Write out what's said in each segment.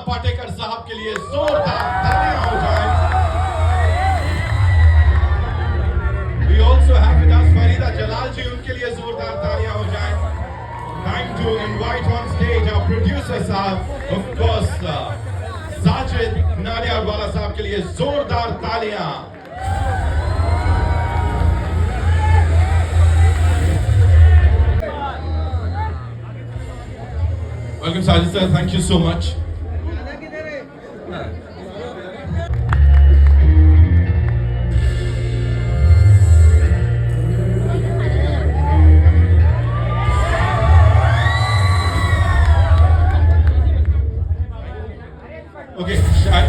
पाटेकर साहब के लिए जोरदार तालियां हो जाए। We also have with us Farida Jalal ji, उनके लिए जोरदार तालियां हो जाए। Time to invite on stage our producer साहब, of course, साजिद नाडियाडवाला साहब के लिए जोरदार तालियां। Welcome, Sajid sir. Thank you so much. Okay,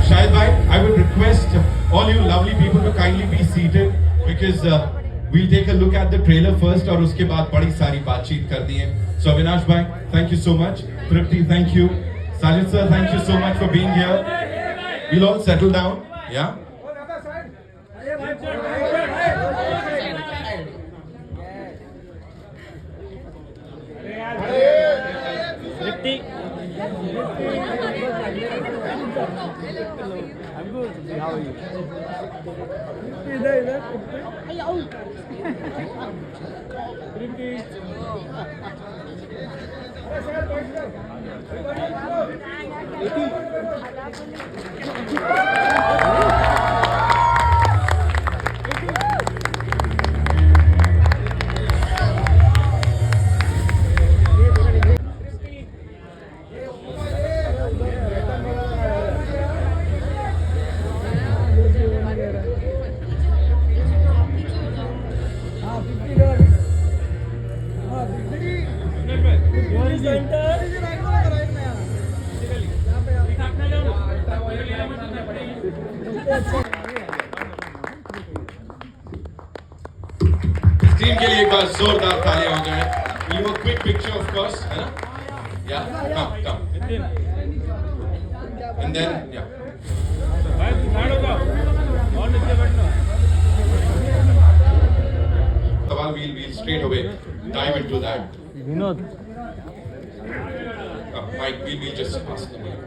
Shahid bhai, I would request all you lovely people to kindly be seated because we'll take a look at the trailer first और उसके बाद बड़ी सारी बातचीत करनी है. So Avinash bhai, thank you so much. Tripti, thank you. Sajid sir, thank you so much for being here. We'll all settle down. Yeah. I'm good. How are you? Team के लिए एक बार जोरदार तालियां हो जाए. We'll do a quick picture, of course, है ना? Yeah, come. And then, yeah. Sawal, we'll straight away dive into that. Vinod. Mike, we'll just pass the mic.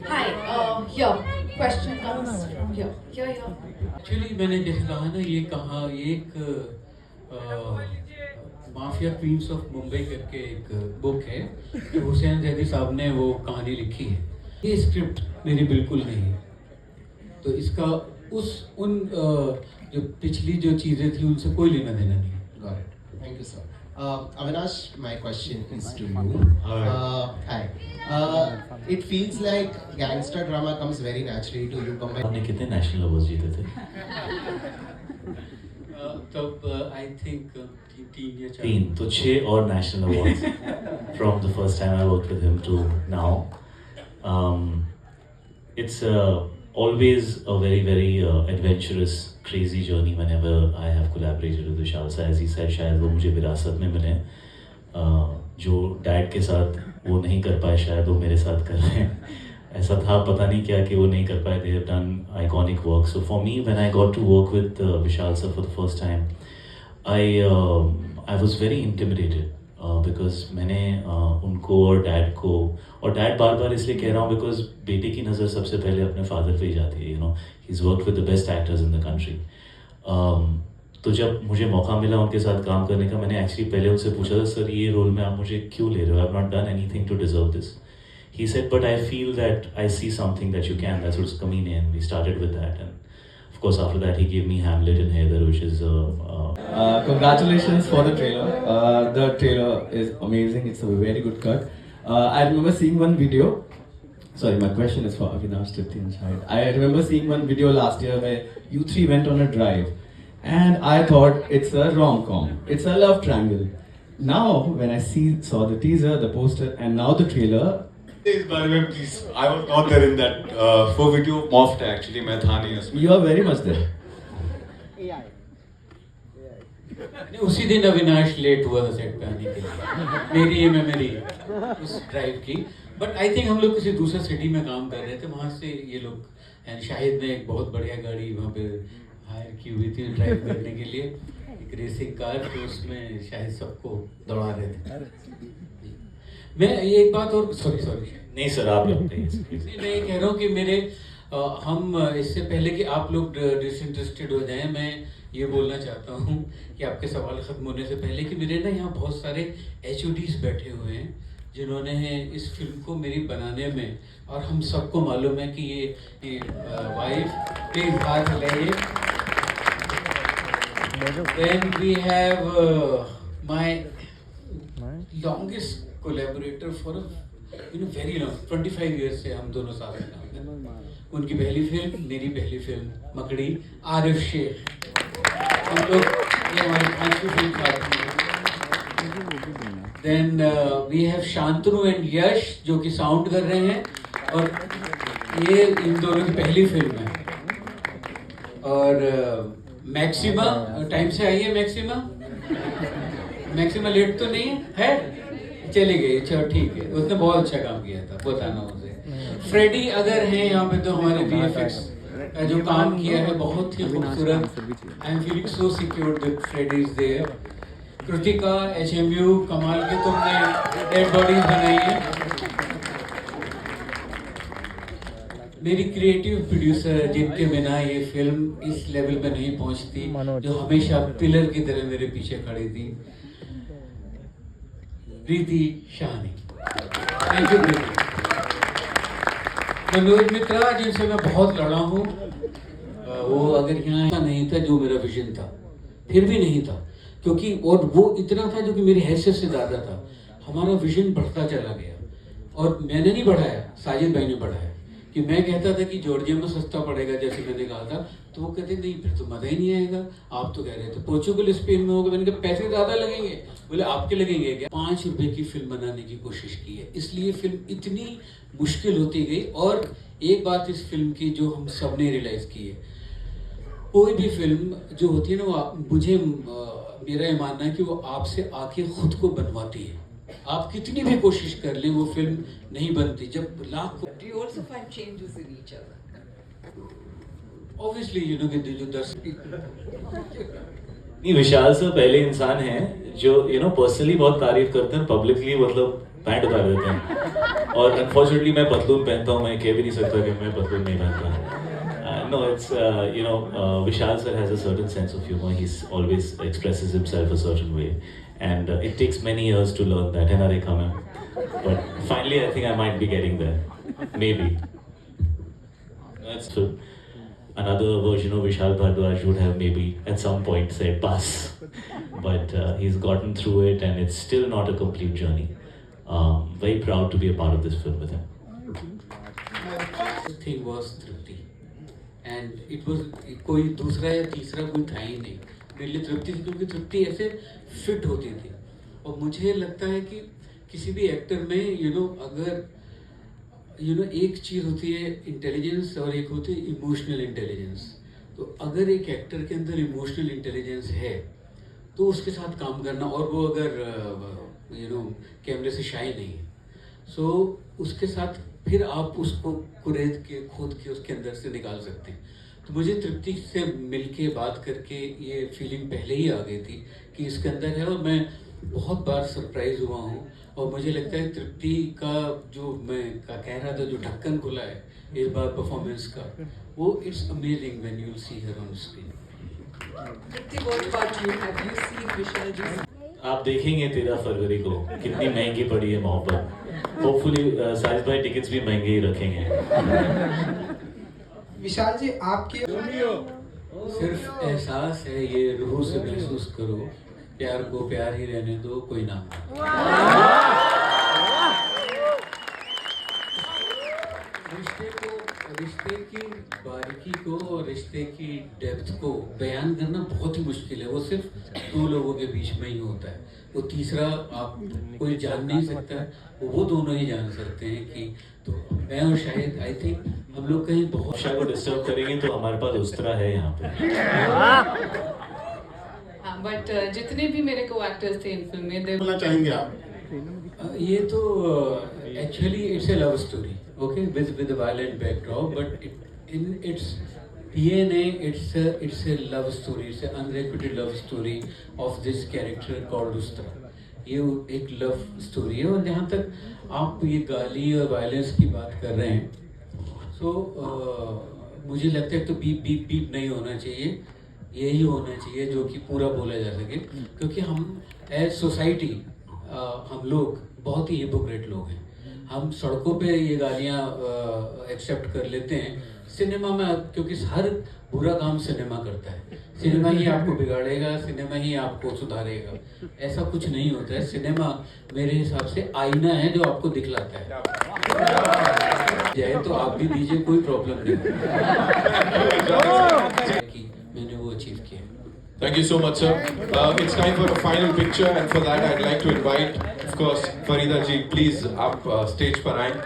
Hi, here. Question comes from here. Here. Actually मैंने जैसे कहा ना, ये एक mafia queen's of Mumbai करके एक बुक है तो हुसैन जैदी साहब ने वो कहानी लिखी है. ये स्क्रिप्ट मेरी बिल्कुल नहीं है, तो इसका उन जो पिछली जो चीज़ें थी उनसे कोई लेना देना नहीं. Got it. Thank you, sir. Avinash, my question is to you. Hi. It feels like gangster drama comes very naturally to you. आपने कितने नेशनल अवार्ड्स जीते थे? तब आई थिंक 3 या 4. 3 तो 6 और national awards from the first time I worked with him to now. It's always a very adventurous, crazy journey whenever I have collaborated with Vishal sir. As he said, शायद वो मुझे विरासत में मिले. जो डैड के साथ वो नहीं कर पाए, शायद वो मेरे साथ कर रहे हैं. ऐसा था, पता नहीं क्या कि वो नहीं कर पाए. They have done iconic work. So for me, when I got to work with Vishal sir for the first time, I was very intimidated because मैंने उनको और डैड को, और डैड बार इसलिए कह रहा हूँ बिकॉज बेटे की नज़र सबसे पहले अपने फादर पे ही जाती है. He is work with the best actors in the country. तो जब मुझे मौका मिला उनके साथ काम करने का, मैंने एक्चुअली पहले उनसे पूछा था, सर ये रोल में आप मुझे क्यों ले रहे हो? I have not done anything to deserve this. He said, but I feel that I see something that you can. That's what's coming in. We started with that, and of course after that he gave me Hamlet and Heather, which is congratulations for the trailer. The trailer is amazing. It's a very good cut. I remember seeing one video. Sorry, my question is for Avinash, Tripti and Shahid. I remember seeing one video last year where you three went on a drive, and I thought it's a rom-com. It's a love triangle. Now when I saw the teaser, the poster, and now the trailer. इस बारे में please, I was not there in that वो video morphed actually, मैं था नहीं उसमें. You are very much there. उसी दिन अविनाश लेट हुआ था सेट पे आने के लिए. मेरी ये मेमोरी उस ड्राइव की. बट आई थिंक हम लोग किसी दूसरे सिटी में काम कर रहे थे, वहाँ से ये लोग, एंड शाहिद ने एक बहुत बढ़िया गाड़ी वहाँ पे हायर की हुई थी ड्राइव करने के लिए, एक रेसिंग कार, तो उसमें शाहिद सबको दौड़ा रहे थे। मैं ये एक बात और, सॉरी नहीं सर, आप लोग नहीं, मैं ये कह रहा हूँ कि मेरे हम इससे पहले कि आप लोग डिसइंटरेस्टेड हो जाएं, मैं ये बोलना चाहता हूँ कि आपके सवाल ख़त्म होने से पहले कि मेरे ना यहाँ बहुत सारे HODs बैठे हुए हैं जिन्होंने इस फिल्म को मेरी बनाने में, और हम सबको मालूम है कि ये वाइफ प्लीज हाथ हिलाइए। Then we have my longest collaborator for a very long 25 years से हम दोनों साथ में काम कर रहे हैं। उनकी पहली फिल्म, मेरी पहली फिल्म मकड़ी, आरिफ शेख, हम लोग ये हमारी 5वीं फिल्म साथ में। Then we have Shantanu and Yash जो कि साउंड कर रहे हैं, और ये इन दोनों की पहली फिल्म है। और मैक्सिमा टाइम से आई है, मैक्सिमा लेट तो नहीं है, चली गई, चलो ठीक है, उसने बहुत अच्छा काम किया था, बताना उसे। फ्रेडी अगर हैं यहाँ पे तो हमारे VFX का जो काम किया है बहुत ही खूबसूरत, I am feeling so secured that Freddie is there. Kritika, HMU, कमाल की तुमने डेड बॉडीज बनाई है। मेरी क्रिएटिव प्रोड्यूसर जिनके बिना ये फिल्म इस लेवल पे नहीं पहुंचती, जो हमेशा पिलर की तरह मेरे पीछे खड़ी थी, प्रीति शाहनी। थैंक यू प्रीति। मनोज मित्रा जिनसे मैं बहुत लड़ा हूँ, वो अगर यहाँ नहीं था जो मेरा विजन था, फिर भी नहीं था, क्योंकि और वो इतना था जो कि मेरी हैसियत से ज़्यादा था। हमारा विजन बढ़ता चला गया, और मैंने नहीं बढ़ाया, साजिद भाई ने बढ़ाया। कि मैं कहता था कि जॉर्जिया में सस्ता पड़ेगा, जैसे मैंने कहा था, तो वो कहते नहीं फिर तो मज़ा ही नहीं आएगा। आप तो कह रहे थे पोर्चुगल स्पेन में होगा, मैंने कहा पैसे ज़्यादा लगेंगे, बोले आपके लगेंगे क्या। 5 रुपए की फिल्म बनाने की कोशिश की है, इसलिए फिल्म इतनी मुश्किल होती गई। और एक बात इस फिल्म की जो हम सब ने रियलाइज़ की है, कोई भी फिल्म जो होती है ना, वो मुझे मेरा ये मानना है कि वो आपसे आके खुद को बनवाती है। आप कितनी भी कोशिश कर लें वो फिल्म नहीं बनती। जब lakh Do you also find changes in each other? Obviously कि जो दर्शक नहीं, विशाल सर पहले इंसान हैं जो पर्सनली बहुत तारीफ करते हैं, पब्लिकली मतलब पैंट उतार देते हैं। और अनफॉर्चुनेटली मैं पतलून पहनता हूँ, मैं कह भी नहीं सकता कि मैं पतलून नहीं पहनता। No, it's Vishal sir has a certain sense of humor. He's always expresses himself a certain way, and it takes many years to learn that. है ना रेखा ma'am? But finally, I think I might be getting there. Maybe. That's true. Another version of Vishal Bhardwaj would have maybe at some point said pass, but he's gotten through it, and it's still not a complete journey. Very proud to be a part of this film with him. The thing was Tripti, and it was कोई दूसरा या तीसरा कोई था ही नहीं मेरे लिए तृप्ति थी, क्योंकि तृप्ति ऐसे फिट होती थी। और मुझे लगता है कि किसी भी एक्टर में अगर एक चीज़ होती है इंटेलिजेंस और एक होती है इमोशनल इंटेलिजेंस। तो अगर एक एक्टर के अंदर इमोशनल इंटेलिजेंस है तो उसके साथ काम करना, और वो अगर कैमरे से शाई नहीं है, सो उसके साथ फिर आप उसको कुरेद के खोद के उसके अंदर से निकाल सकते हैं। तो मुझे तृप्ति से मिलके बात करके ये फीलिंग पहले ही आ गई थी कि इसके अंदर है, और मैं बहुत बार सरप्राइज हुआ हूँ। और मुझे लगता है तृप्ति का जो मैं कह रहा था, जो ढक्कन खुला है इस बार परफॉर्मेंस का, वो it's amazing when you will see her on screen. Tripti, what about you? Have you seen Vishal ji? आप देखेंगे 13 फरवरी को कितनी महंगी पड़ी है मोहब्बत। होपफुली साजिद भाई टिकट्स भी महंगे ही रखेंगे। विशाल जी आपके सिर्फ एहसास है, ये रूह से महसूस करो, प्यार को प्यार ही रहने दो, कोई नाम रिश्ते की बारीकी को और रिश्ते की डेप्थ को बयान करना बहुत ही मुश्किल है। वो सिर्फ 2 लोगों के बीच में ही होता है, वो तीसरा आप कोई जान नहीं सकता, वो दोनों ही जान सकते हैं। कि तो मैं और शायद आई थिंक हम लोग कहीं बहुत शायद को डिस्टर्ब करेंगे तो हमारे पास उस्तरा है यहाँ पे। हाँ, बट जितने भी मेरे को एक्टर्स थे इन फिल्म में, बोलना चाहेंगे आप? ये तो Actually, it's a love story, okay, with a violent backdrop, but in its DNA, it's a love story. It's an unrequited love story of this character called Ustra. ये एक लव स्टोरी है। और जहाँ तक आप ये गाली और वायलेंस की बात कर रहे हैं, तो मुझे लगता है तो बीप बीप बीप नहीं होना चाहिए, यही होना चाहिए जो कि पूरा बोला जा सके, क्योंकि हम एज सोसाइटी हम लोग बहुत ही हिपोक्रेट लोग हैं। हम सड़कों पे ये गालियाँ एक्सेप्ट कर लेते हैं, सिनेमा में क्योंकि हर बुरा काम सिनेमा करता है, सिनेमा ही आपको बिगाड़ेगा, सिनेमा ही आपको सुधारेगा, ऐसा कुछ नहीं होता है। सिनेमा मेरे हिसाब से आईना है जो आपको दिखलाता है। चाहे तो आप भी दीजिए, कोई प्रॉब्लम नहीं कि मैंने वो अचीव किया। Thank you so much, sir. It's time for a final picture, and for that, I'd like to invite, of course, Farida ji. Please, आप stage पर आएं.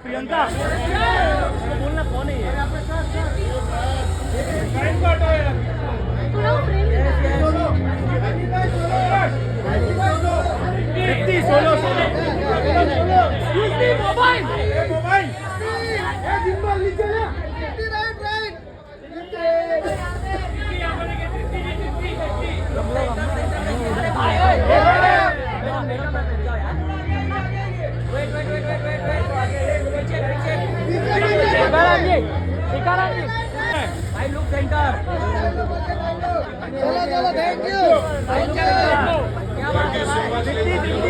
प्रियंका बोलना कौन है ये सोलो I look center. चलो चलो, thank you.